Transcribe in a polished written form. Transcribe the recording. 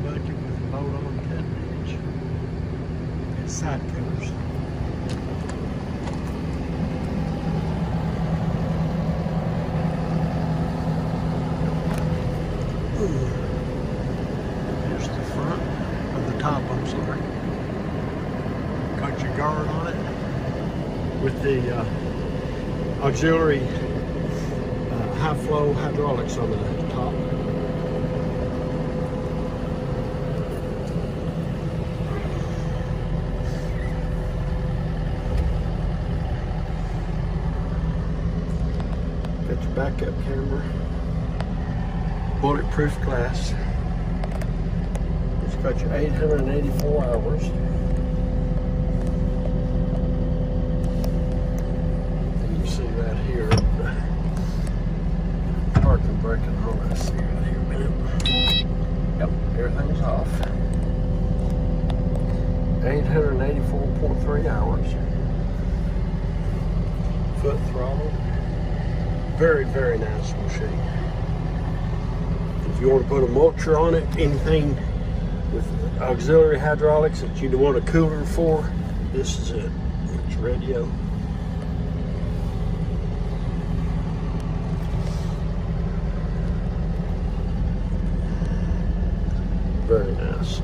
budget with a bolt on cutting edge. And side cutters. Here's the front, or the top, I'm sorry. Got your guard on it with the auxiliary high flow hydraulics on the top. Got your backup camera, bulletproof glass. It's got your 884 hours. And you see that here. Parking brake and all that. See right here a minute. Yep, everything's off. 884.3 hours. Foot throttle. Very, very nice machine. If you want to put a mulcher on it, anything with auxiliary hydraulics that you want a cooler for, this is it. It's radio. Very nice.